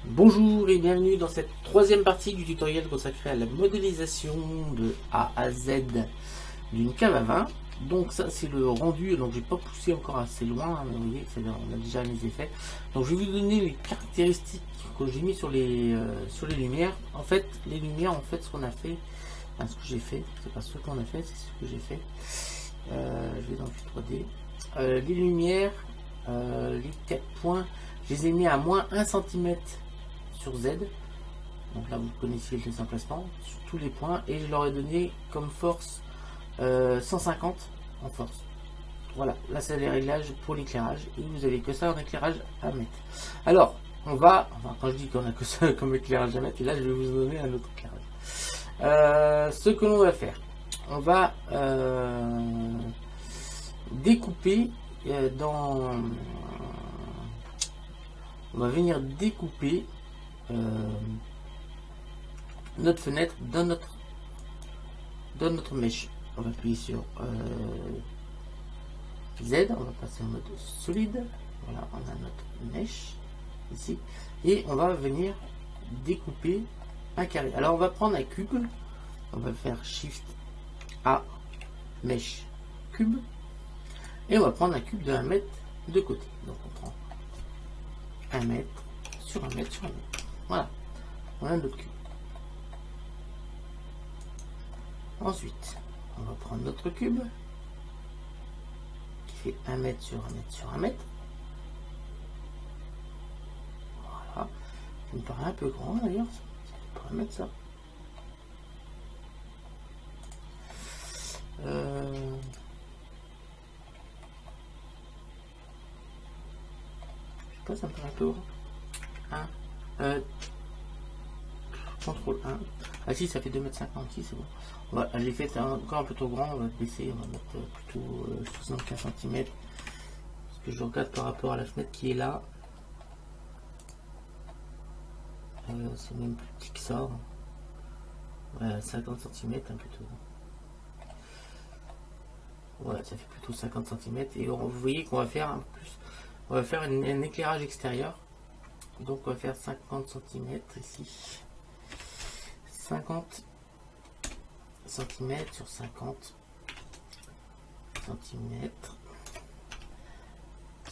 Bonjour et bienvenue dans cette troisième partie du tutoriel consacré à la modélisation de A à Z d'une cave à vin. Donc ça c'est le rendu, donc j'ai pas poussé encore assez loin, hein, mais vous voyez on a déjà les effets. Donc je vais vous donner les caractéristiques que j'ai mis sur les lumières. En fait les lumières, en fait ce qu'on a fait, enfin, ce que j'ai fait, c'est pas ce qu'on a fait, c'est ce que j'ai fait. Je vais dans le 3D. Les lumières, les 4 points, je les ai mis à moins 1 cm sur Z. Donc là vous connaissiez les emplacements sur tous les points et je leur ai donné comme force 150 en force. Voilà, là c'est les réglages pour l'éclairage et vous avez que ça en éclairage à mettre. Alors on va, enfin quand je dis qu'on a que ça comme éclairage à mettre, et là je vais vous donner un autre éclairage. Ce que l'on va faire, on va découper on va venir découper notre fenêtre dans notre mèche. On va appuyer sur Z, on va passer en mode solide. Voilà, on a notre mèche ici et on va venir découper un carré. Alors on va prendre un cube, on va faire Shift A, mèche, cube, et on va prendre un cube de 1 mètre de côté. Donc on prend 1 mètre sur 1 mètre sur 1 mètre. Voilà, on a notre cube. Ensuite, on va prendre notre cube qui fait 1 mètre sur 1 mètre sur 1 mètre. Voilà, ça me paraît un peu grand d'ailleurs, on pourrait mettre ça. Je sais pas, ça me paraît un peu grand. Contrôle 1. Ah si, ça fait 2,50 m, si c'est bon. Je l'ai fait encore un peu trop grand, on va baisser, on va mettre plutôt 75 cm. Parce que je regarde par rapport à la fenêtre qui est là. C'est même plus petit que ça. Ouais, 50 cm plutôt. Ouais, ça fait plutôt 50 cm. Et vous voyez qu'on va faire un plus. On va faire un éclairage extérieur. Donc on va faire 50 cm ici. 50 cm sur 50 cm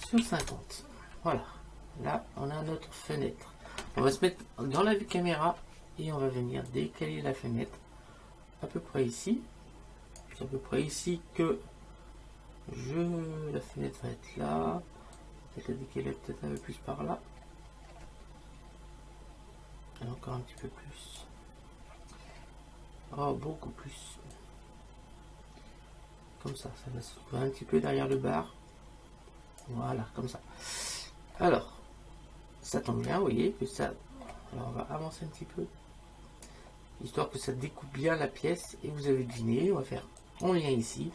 sur 50. Voilà, là on a notre fenêtre. On va se mettre dans la vue caméra et on va venir décaler la fenêtre à peu près ici. C'est à peu près ici que la fenêtre va être là. Peut-être la décaler peut-être un peu plus par là. Et encore un petit peu plus. Oh, beaucoup plus. Comme ça va se trouver un petit peu derrière le bar. Voilà, comme ça. Alors, ça tombe bien, vous voyez que ça... Alors on va avancer un petit peu. Histoire que ça découpe bien la pièce. Et vous avez deviné, on vient ici.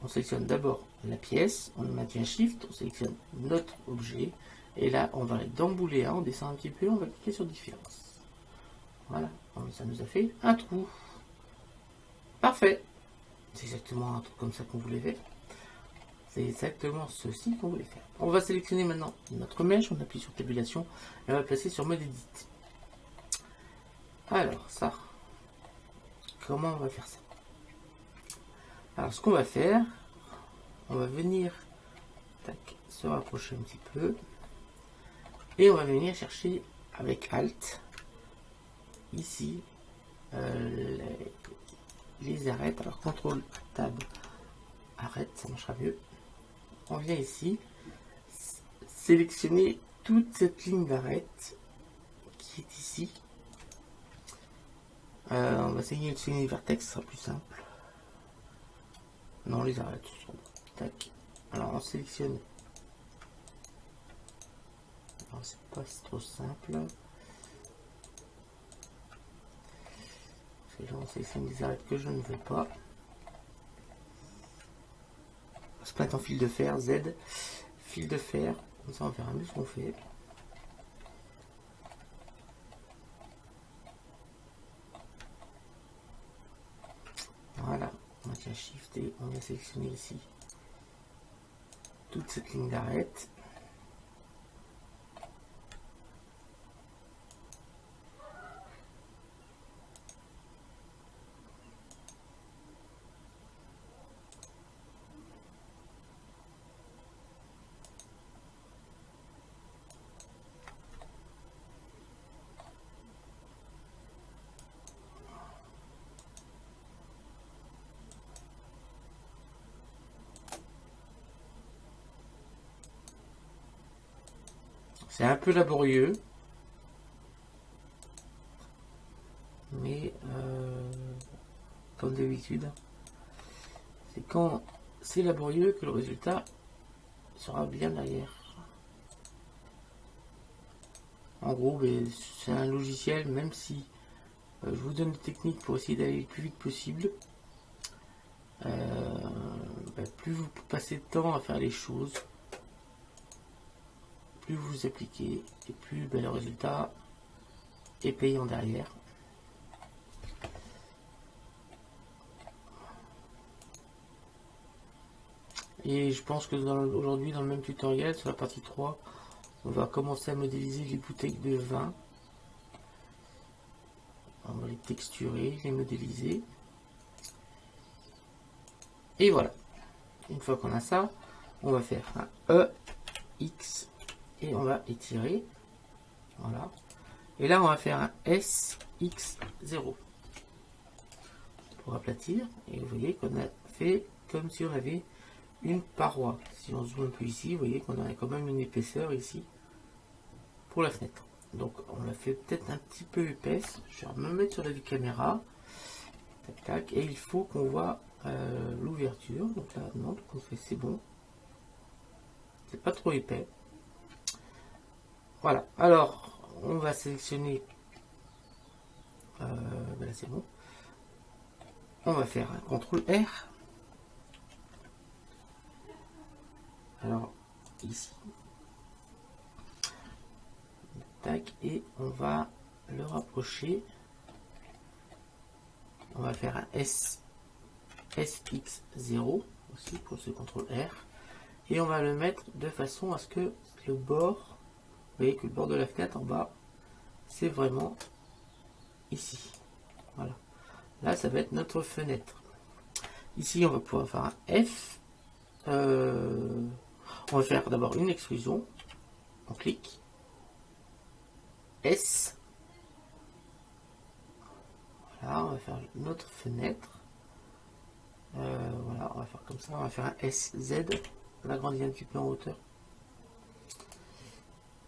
On sélectionne d'abord la pièce. On maintient Shift, on sélectionne notre objet. Et là, on va aller dans boulet 1, on descend un petit peu, on va cliquer sur différence. Voilà, ça nous a fait un trou. Parfait. C'est exactement un truc comme ça qu'on voulait faire. C'est exactement ceci qu'on voulait faire. On va sélectionner maintenant notre mèche, on appuie sur tabulation et on va placer sur mode edit. Alors ça, comment on va faire ça? Alors ce qu'on va faire, on va venir se rapprocher un petit peu et on va venir chercher avec Alt ici les arêtes. Alors CTRL Tab arrête, ça marchera mieux. On vient ici sélectionner toute cette ligne d'arête qui est ici. On va essayer de sélectionner les vertex, ce sera plus simple. Non, les arêtes. Tac. Alors on sélectionne. Alors c'est pas trop simple. Parce que là on sélectionne les arêtes que je ne veux pas. On se plante en fil de fer, Z. Fil de fer. Comme ça on verra mieux ce qu'on fait. Voilà, on maintient Shift et on vient sélectionner ici toute cette ligne d'arête. C'est un peu laborieux. Mais comme d'habitude, c'est quand c'est laborieux que le résultat sera bien derrière. En gros, c'est un logiciel, même si je vous donne des techniques pour essayer d'aller le plus vite possible. Plus vous passez de temps à faire les choses, plus vous vous appliquez, et plus le résultat est payant derrière. Et je pense que aujourd'hui, dans le même tutoriel, sur la partie 3, on va commencer à modéliser les bouteilles de vin. On va les texturer, les modéliser. Et voilà. Une fois qu'on a ça, on va faire un E, X, et on va étirer. Voilà. Et là, on va faire un S, X, 0. Pour aplatir. Et vous voyez qu'on a fait comme si on avait une paroi. Si on zoome un peu ici, vous voyez qu'on a quand même une épaisseur ici pour la fenêtre. Donc on l'a fait peut-être un petit peu épaisse. Je vais me mettre sur la vue caméra. Tac, tac. Et il faut qu'on voit l'ouverture. Donc là, non, donc on fait c'est bon. C'est pas trop épais. Voilà. Alors, on va sélectionner. Là, c'est bon. On va faire un CTRL R. Alors, ici. Tac, et on va le rapprocher. On va faire un SX0 aussi pour ce CTRL R. Et on va le mettre de façon à ce que le bord, vous voyez que le bord de la fenêtre en bas, c'est vraiment ici. Voilà. Là, ça va être notre fenêtre. Ici, on va pouvoir faire un F. On va faire d'abord une extrusion. On clique. S. Voilà, on va faire notre fenêtre. Voilà, on va faire comme ça. On va faire un SZ. On agrandit un petit peu en hauteur.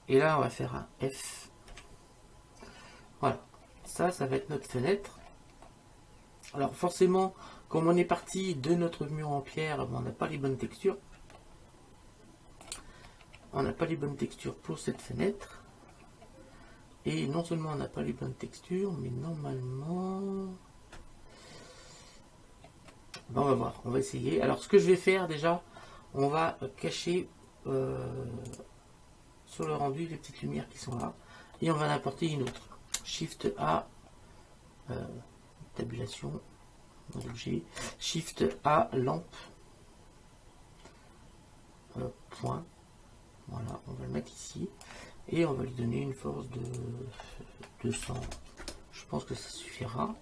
Et là, on va faire un F. Voilà. Ça va être notre fenêtre. Alors forcément, comme on est parti de notre mur en pierre, on n'a pas les bonnes textures. On n'a pas les bonnes textures pour cette fenêtre. Et non seulement on n'a pas les bonnes textures, mais normalement... on va voir, on va essayer. Alors ce que je vais faire déjà, on va cacher sur le rendu les petites lumières qui sont là. Et on va en apporter une autre. Shift A, tabulation, objet. Shift A, lampe, point. Voilà, on va le mettre ici. Et on va lui donner une force de 200. Je pense que ça suffira.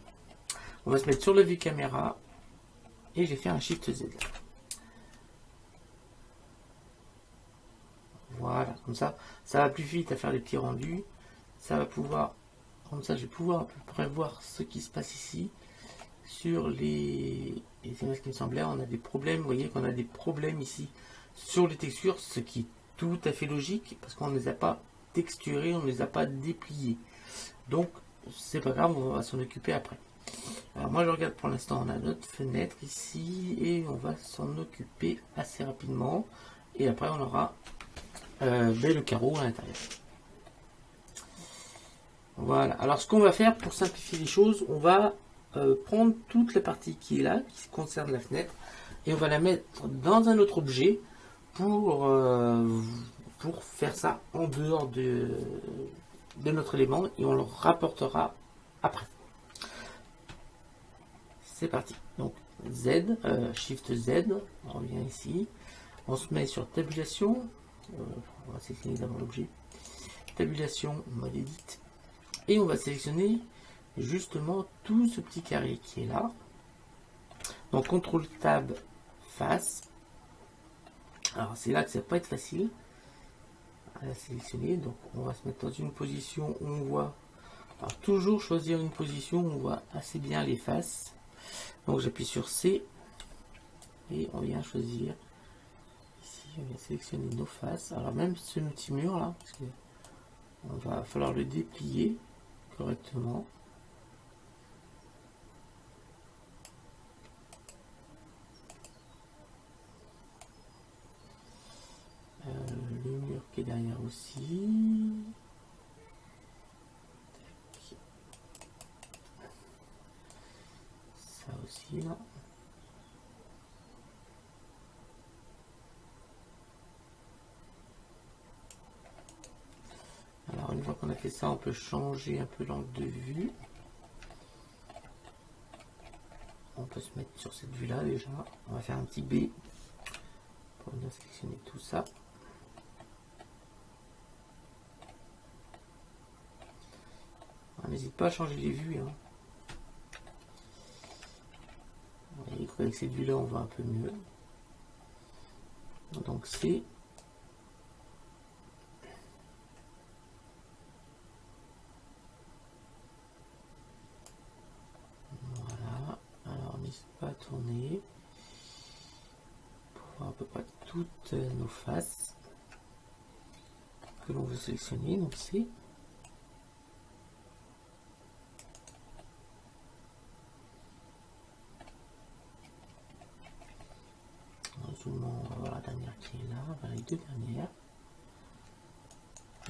On va se mettre sur la vue caméra. Et j'ai fait un Shift Z. Voilà, comme ça va plus vite à faire les petits rendus. Ça va pouvoir, comme ça, je vais pouvoir à peu près voir ce qui se passe ici. Sur les images qui me semblaient, on a des problèmes. Vous voyez qu'on a des problèmes ici sur les textures, ce qui est tout à fait logique parce qu'on ne les a pas texturés, on ne les a pas dépliés. Donc, c'est pas grave, on va s'en occuper après. Alors moi je regarde pour l'instant, on a notre fenêtre ici et on va s'en occuper assez rapidement et après on aura le carreau à l'intérieur. Voilà, alors ce qu'on va faire pour simplifier les choses, on va prendre toute la partie qui est là, qui concerne la fenêtre, et on va la mettre dans un autre objet pour faire ça en dehors de notre élément et on le rapportera après. C'est parti. Donc Z, Shift Z, on revient ici. On se met sur tabulation. On va sélectionner d'abord l'objet. Tabulation, mode edit. Et on va sélectionner justement tout ce petit carré qui est là. Donc CTRL Tab face. Alors c'est là que ça va pas être facile à sélectionner. Donc on va se mettre dans une position où on voit. Alors toujours choisir une position où on voit assez bien les faces. Donc j'appuie sur C et on vient choisir ici, on vient sélectionner nos faces. Alors même ce petit mur là, parce que On va falloir le déplier correctement. Le mur qui est derrière aussi. Ça aussi là. Alors une fois qu'on a fait ça, on peut changer un peu l'angle de vue. On peut se mettre sur cette vue là déjà. On va faire un petit B pour venir sélectionner tout ça. N'hésite pas à changer les vues. Hein. Et avec cette vue là, on voit un peu mieux. Donc c'est voilà. Alors n'hésite pas à tourner pour voir à peu près toutes nos faces que l'on veut sélectionner. Donc c'est on va voir la dernière qui est là, on va voir les deux dernières.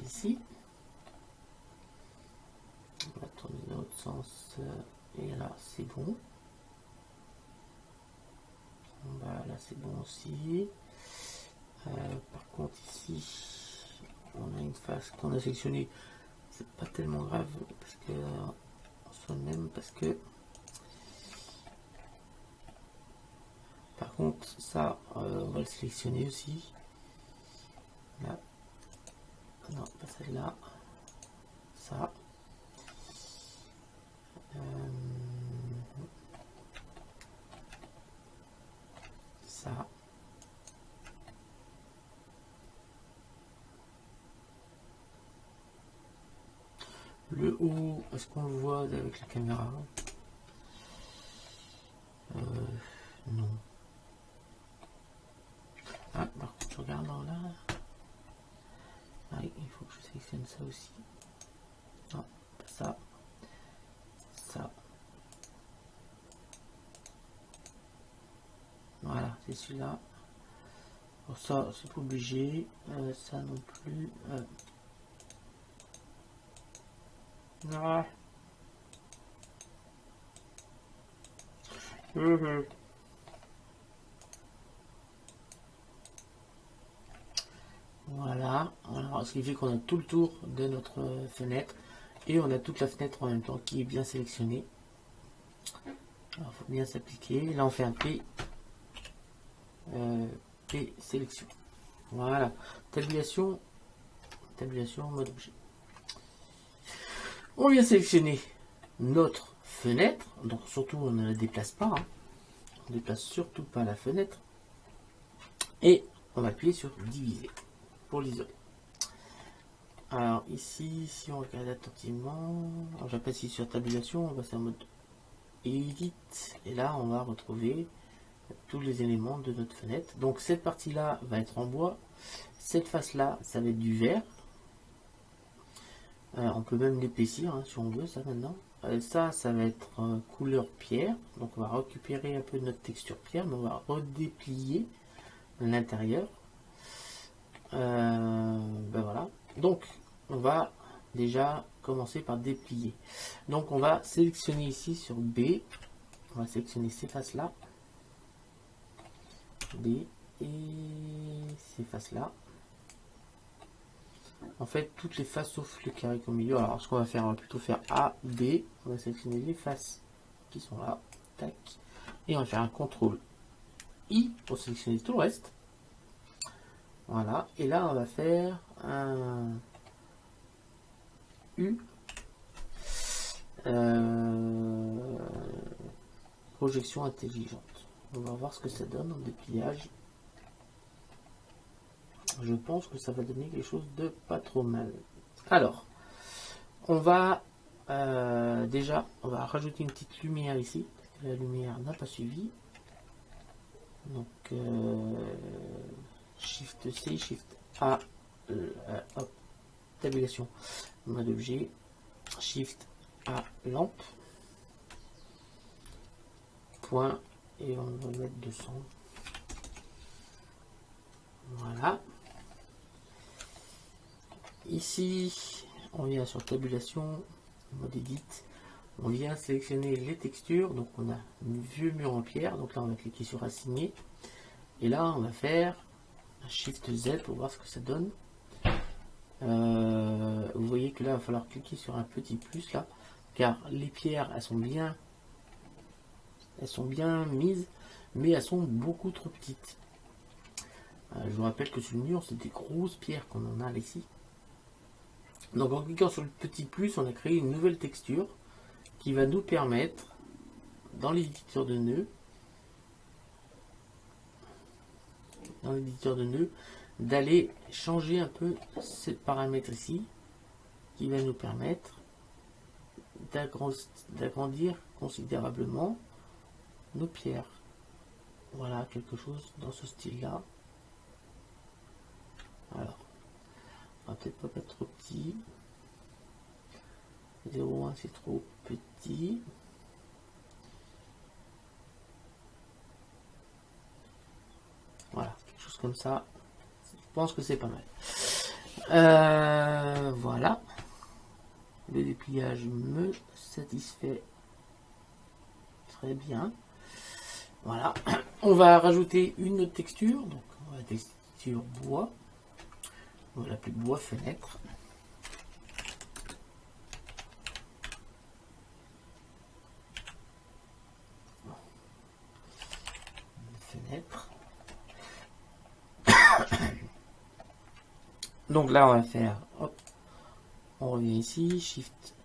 Ici. On va tourner dans l'autre sens. Et là, c'est bon. Bah, là, c'est bon aussi. Par contre, ici, on a une face qu'on a sélectionnée. C'est pas tellement grave parce que en soi-même, parce que par contre, ça, on va le sélectionner aussi. Là. Non, pas celle-là. Ça. Ça. Le haut, est-ce qu'on le voit avec la caméra? Non. Ah, par contre, je regarde en là. Ah, il faut que je sélectionne ça aussi. Non, pas ça. Ça. Voilà, c'est celui-là. Bon, ça, c'est pas obligé. Ça non plus. Ah. Voilà, alors ce qui fait qu'on a tout le tour de notre fenêtre et on a toute la fenêtre en même temps qui est bien sélectionnée. Alors il faut bien s'appliquer. Là on fait un P, P sélection. Voilà, tabulation mode objet. On vient sélectionner notre fenêtre, donc surtout on ne la déplace pas, hein. On ne déplace surtout pas la fenêtre et on va appuyer sur diviser pour l'isoler. Alors ici, si on regarde attentivement, j'appuie ici sur tabulation, on va passer en mode edit et là on va retrouver tous les éléments de notre fenêtre. Donc cette partie là va être en bois, cette face là ça va être du verre. On peut même l'épaissir hein, si on veut ça maintenant. Ça va être couleur pierre, donc on va récupérer un peu de notre texture pierre, mais on va redéplier l'intérieur. Ben voilà, donc on va déjà commencer par déplier. Donc on va sélectionner ici sur B, on va sélectionner ces faces là, B et ces faces là. En fait toutes les faces sauf le carré au milieu. Alors ce qu'on va faire, on va plutôt faire A, B, on va sélectionner les faces qui sont là, tac, et on va faire un CTRL I pour sélectionner tout le reste. Voilà, et là on va faire un U, projection intelligente. On va voir ce que ça donne en dépliage. Je pense que ça va donner quelque chose de pas trop mal. Alors, on va déjà, on va rajouter une petite lumière ici, parce que la lumière n'a pas suivi. Donc, Shift C, Shift A, hop, tabulation. Mode objet, Shift A lampe, point, et on va mettre 200. Voilà. Ici, on vient sur tabulation, mode edit. On vient sélectionner les textures. Donc on a un vieux mur en pierre. Donc là, on va cliquer sur assigner. Et là, on va faire un Shift Z pour voir ce que ça donne. Vous voyez que là, il va falloir cliquer sur un petit plus là, car les pierres, elles sont bien mises, mais elles sont beaucoup trop petites. Je vous rappelle que sur le mur, c'est des grosses pierres qu'on en a ici. Donc en cliquant sur le petit plus, on a créé une nouvelle texture qui va nous permettre, dans l'éditeur de nœuds, d'aller changer un peu ces paramètres ici, qui va nous permettre d'agrandir considérablement nos pierres. Voilà, quelque chose dans ce style-là. Alors, on va peut-être pas trop petit. 0,1 c'est trop petit. Voilà, quelque chose comme ça. Je pense que c'est pas mal. Voilà. Le dépliage me satisfait très bien. Voilà. On va rajouter une autre texture. Donc, la texture bois. On va l'appeler bois fenêtre. Fenêtre. Donc là, on va faire, hop, on revient ici, Shift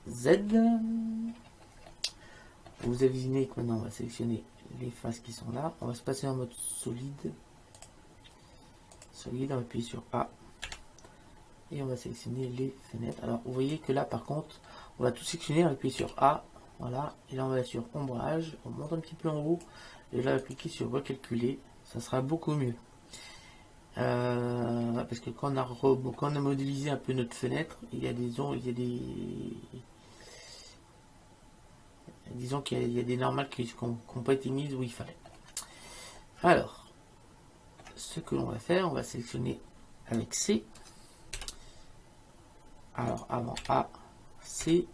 Z. Vous avez deviné que maintenant, on va sélectionner les faces qui sont là. On va se passer en mode solide. Solide, on va appuyer sur A. Et on va sélectionner les fenêtres. Alors, vous voyez que là, par contre, on va tout sélectionner, on va appuyer sur A. Voilà. Et là, on va aller sur ombrage. On monte un petit peu en haut. Et là, on va cliquer sur recalculer. Ça sera beaucoup mieux. Parce que quand on a modélisé un peu notre fenêtre, disons qu'il y a des normales qui n'ont pas été mises où il fallait. Alors, ce que l'on va faire, on va sélectionner avec C. Alors, avant A, C,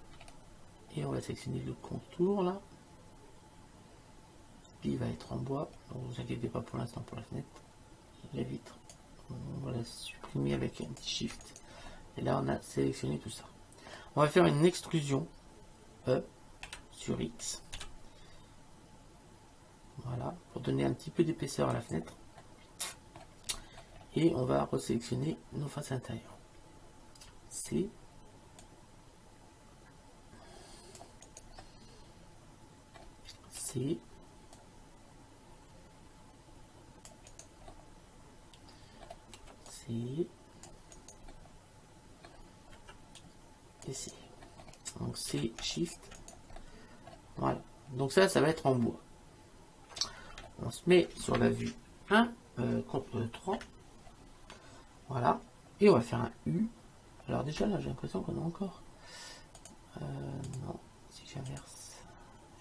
et on va sélectionner le contour là. Il va être en bois, donc vous inquiétez pas pour l'instant pour la fenêtre. La vitre, on va la supprimer avec un petit shift. Et là, on a sélectionné tout ça. On va faire une extrusion E sur X. Voilà, pour donner un petit peu d'épaisseur à la fenêtre. Et on va resélectionner nos faces intérieures. C. C. C. Et C. Donc C, Shift. Voilà. Donc ça va être en bois. On se met sur la vue 1, contre 3. Voilà. Et on va faire un U. Alors déjà là, j'ai l'impression qu'on a encore... non, si j'inverse.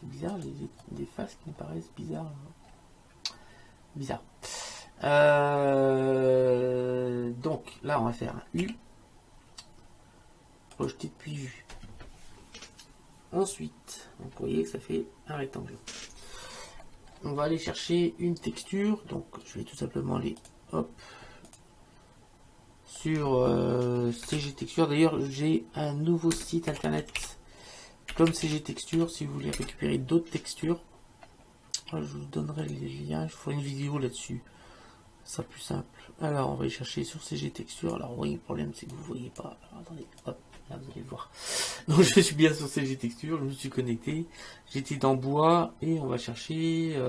C'est bizarre, j'ai des faces qui me paraissent bizarres. Bizarre. Donc là, on va faire un U. Projeté depuis vue. Ensuite, donc vous voyez que ça fait un rectangle. On va aller chercher une texture. Donc je vais tout simplement aller hop sur CG Texture. D'ailleurs, j'ai un nouveau site internet comme CG Texture. Si vous voulez récupérer d'autres textures, je vous donnerai les liens. Je ferai une vidéo là-dessus. Ça sera plus simple. Alors, on va aller chercher sur CG Texture. Alors, oui, le problème, c'est que vous ne voyez pas. Alors, attendez, hop, là, vous allez le voir. Donc, je suis bien sur CG Texture. Je me suis connecté. J'étais dans bois et on va chercher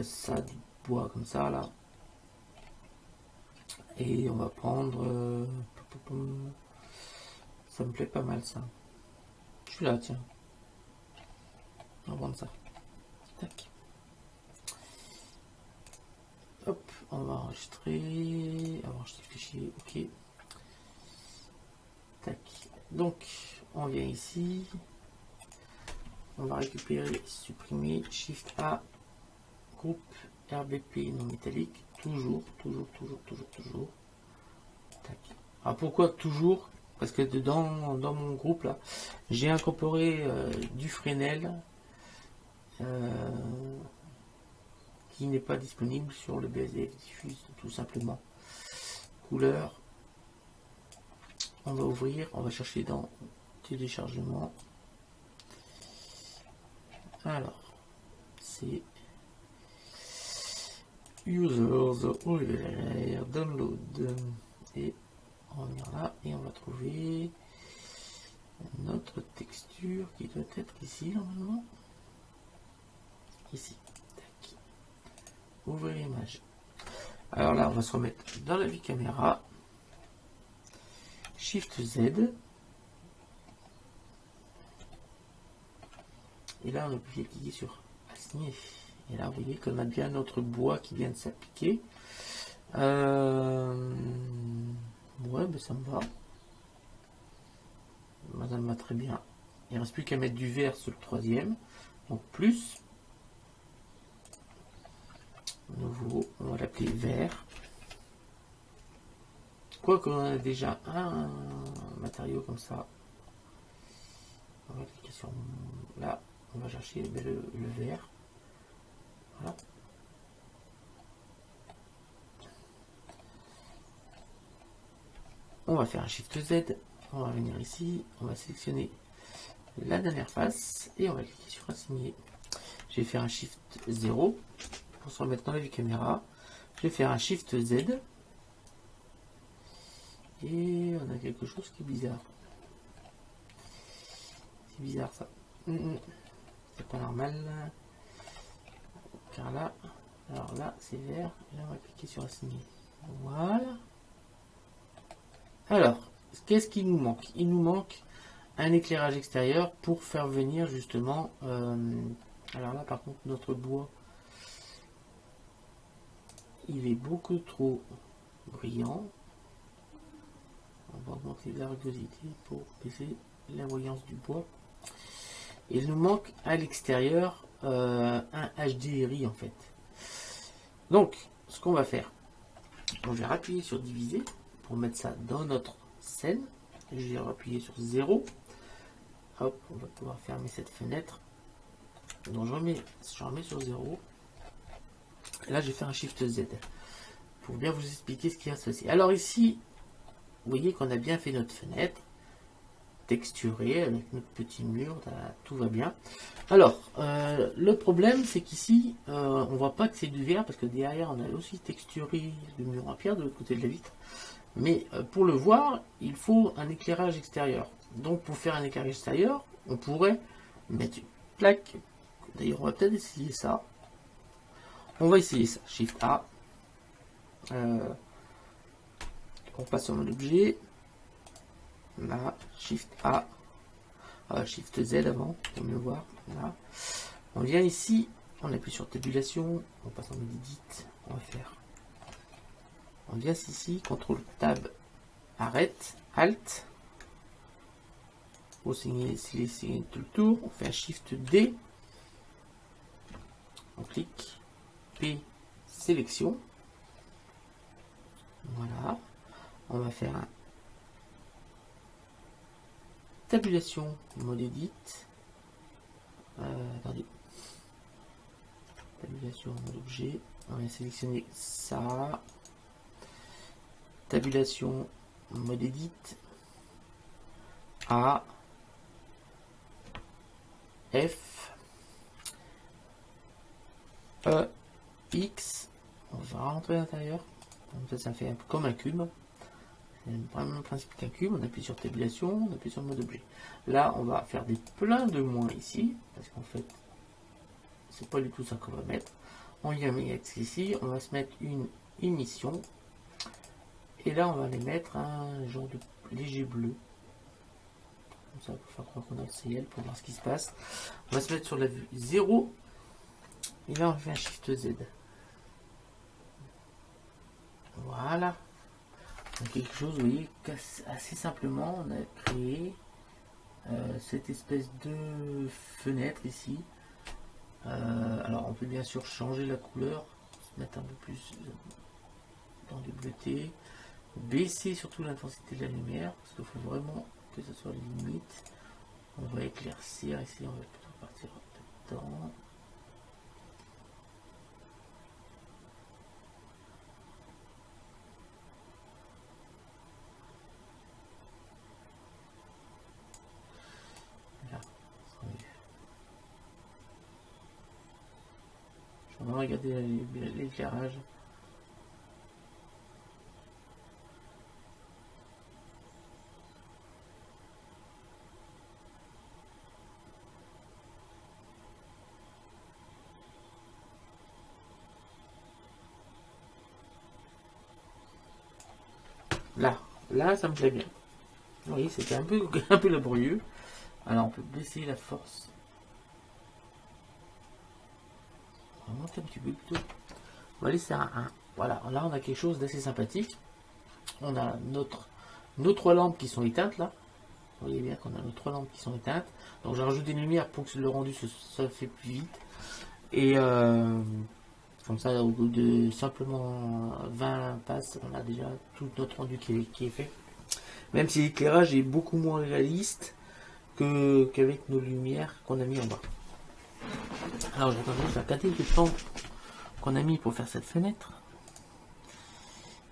ça, du bois comme ça, là. Et on va prendre... ça me plaît pas mal, ça. Je suis là, tiens. On va prendre ça. Tac. Hop, on va enregistrer. Enregistrer fichier, ok. Tac. Donc, on vient ici. On va récupérer, supprimer, Shift A, groupe RBP non métallique. Toujours. Tac. Alors pourquoi toujours? Parce que dedans, dans mon groupe là, j'ai incorporé du Fresnel qui n'est pas disponible sur le BSDF diffuse, tout simplement. Couleur. On va ouvrir, on va chercher dans téléchargement. Alors, c'est users, download, et on va venir là et on va trouver notre texture qui doit être ici normalement. Ici. Tac. Ouvrir l'image. Alors là, on va se remettre dans la vie caméra. Shift Z. Et là, on a pu cliquer sur assigner. Et là, vous voyez qu'on a bien notre bois qui vient de s'appliquer. Ouais, ben ça me va. Ça me va très bien. Il ne reste plus qu'à mettre du vert sur le troisième. Donc plus. Nouveau, on va l'appeler vert. Quoi qu'on a déjà un matériau comme ça. On va cliquer sur là. On va chercher le vert. Voilà. On va faire un Shift Z. On va venir ici. On va sélectionner la dernière face. Et on va cliquer sur assigner. Je vais faire un Shift 0 pour se remettre dans la vue caméra. Je vais faire un Shift Z. Et on a quelque chose qui est bizarre. C'est bizarre ça. C'est pas normal. Car là, alors là c'est vert. Et là on va cliquer sur assigner. Voilà. Alors, qu'est-ce qu'il nous manque? Il nous manque un éclairage extérieur pour faire venir justement. Alors là par contre notre bois, il est beaucoup trop brillant. On va augmenter la rugosité pour baisser la voyance du bois. Et il nous manque à l'extérieur un HDRI en fait. Donc, ce qu'on va faire, on va appuyer sur diviser pour mettre ça dans notre scène. Je vais appuyer sur 0. Hop, on va pouvoir fermer cette fenêtre. Donc je remets sur 0. Et là, je vais faire un Shift Z pour bien vous expliquer ce qu'il y a associé. Alors ici, vous voyez qu'on a bien fait notre fenêtre texturée avec notre petit mur, tout va bien. Alors, le problème c'est qu'ici, on voit pas que c'est du vert parce que derrière on a aussi texturé le mur en pierre de l'autre côté de la vitre. Mais pour le voir, il faut un éclairage extérieur. Donc pour faire un éclairage extérieur, on pourrait mettre une plaque. D'ailleurs, on va peut-être essayer ça. On va essayer ça. Shift A. On passe sur mon objet. Là, Shift A. Shift Z avant, pour mieux voir. Là. On vient ici, on appuie sur tabulation, on passe en mode edit, on va faire. On vient ici, CTRL Tab, arrête, Alt. Pour signer tout le tour, on fait un Shift D. On clique, P, sélection. Voilà. On va faire un tabulation, mode edit. Attendez. Tabulation, mode objet. On va sélectionner ça. Tabulation, mode edit. A. F. E. X. On va rentrer à l'intérieur. Ça fait un peu comme un cube. C'est le même principe qu'un cube. On appuie sur tabulation, on appuie sur mode objet. Là, on va faire plein de moins ici, parce qu'en fait, c'est pas du tout ça qu'on va mettre. On vient mettre ici, on va se mettre une émission. Et là, on va les mettre un genre de léger bleu. Comme ça, pour faire croire qu'on a le ciel, pour voir ce qui se passe. On va se mettre sur la vue 0. Et là, on fait un Shift Z. Voilà. Donc quelque chose, vous voyez, assez simplement, on a créé cette espèce de fenêtre ici. Alors on peut bien sûr changer la couleur, se mettre un peu plus dans les bleutés, baisser surtout l'intensité de la lumière, parce qu'il faut vraiment que ce soit limite. On va éclaircir ici, on va plutôt partir dedans. On va regarder l'éclairage. Là, ça me plaît bien. Vous voyez, c'était un peu laborieux. Alors, on peut baisser la force. On va monter un petit peu plutôt. On va laisser un 1. Voilà, là, on a quelque chose d'assez sympathique. On a nos 3 lampes qui sont éteintes, là. Vous voyez bien qu'on a nos 3 lampes qui sont éteintes. Donc, j'ai rajouté une lumière pour que le rendu se fait plus vite. Et comme ça, au bout de simplement 20 passes, on a déjà tout notre rendu qui est fait. Même si l'éclairage est beaucoup moins réaliste qu'avec nos lumières qu'on a mis en bas. Alors, je vais regarder le temps qu'on a mis pour faire cette fenêtre.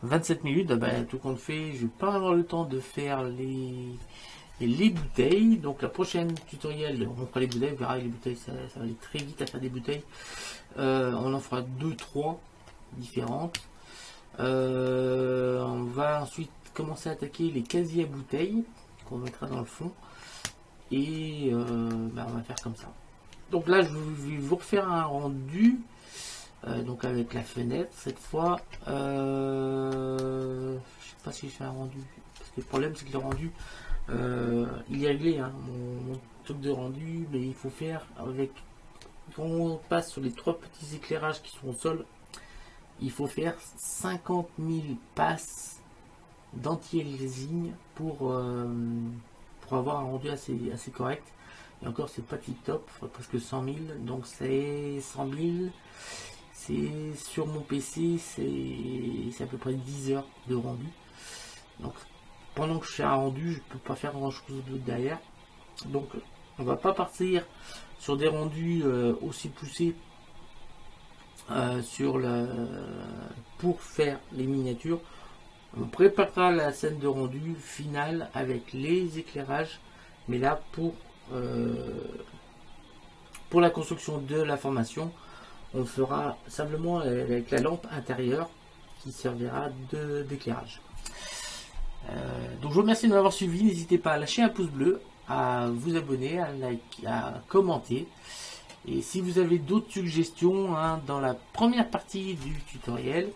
27 minutes, tout compte fait, je vais pas avoir le temps de faire les bouteilles. Donc la prochaine tutoriel, on fera les bouteilles, on verra les bouteilles, ça va aller très vite à faire des bouteilles. On en fera 2-3 différentes. On va ensuite commencer à attaquer les casiers à bouteilles qu'on mettra dans le fond. Et on va faire comme ça. Donc là, je vais vous refaire un rendu. Donc avec la fenêtre cette fois. Je sais pas si je fais un rendu. Parce que le problème, c'est que le rendu, il est réglé, hein, mon truc de rendu, mais il faut faire avec. Quand on passe sur les 3 petits éclairages qui sont au sol, il faut faire 50 000 passes d'anti-aliasing pour avoir un rendu assez correct. Et encore, c'est pas tip top, presque 100 000, donc c'est 100 000. C'est sur mon PC, c'est à peu près 10 heures de rendu. Donc pendant que je fais un rendu, je peux pas faire grand chose d'autre derrière. Donc on va pas partir sur des rendus aussi poussés pour faire les miniatures. On préparera la scène de rendu finale avec les éclairages, mais là pour la construction de la formation, on fera simplement avec la lampe intérieure qui servira d'éclairage. Donc je vous remercie de m'avoir suivi. N'hésitez pas à lâcher un pouce bleu, à vous abonner, à liker, à commenter. Et si vous avez d'autres suggestions, hein, dans la première partie du tutoriel,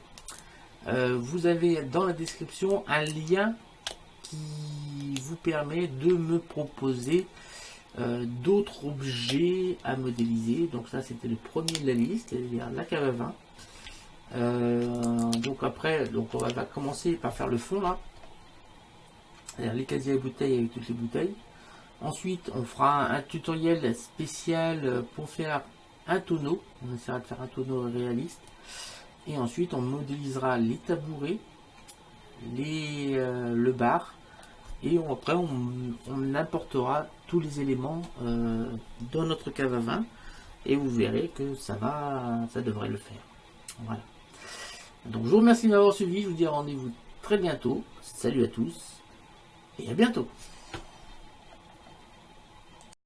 vous avez dans la description un lien qui vous permet de me proposer d'autres objets à modéliser. Donc ça, c'était le premier de la liste, c'est-à-dire la cave à vin. Donc après, on va commencer par faire le fond là, c'est-à-dire les casiers à bouteilles avec toutes les bouteilles. Ensuite, on fera un tutoriel spécial pour faire un tonneau. On essaiera de faire un tonneau réaliste. Et ensuite, on modélisera les tabourets, le bar. Et après, on importera tous les éléments dans notre cave à vin. Et vous verrez que ça devrait le faire. Voilà. Donc, je vous remercie de m'avoir suivi. Je vous dis rendez-vous très bientôt. Salut à tous. Et à bientôt.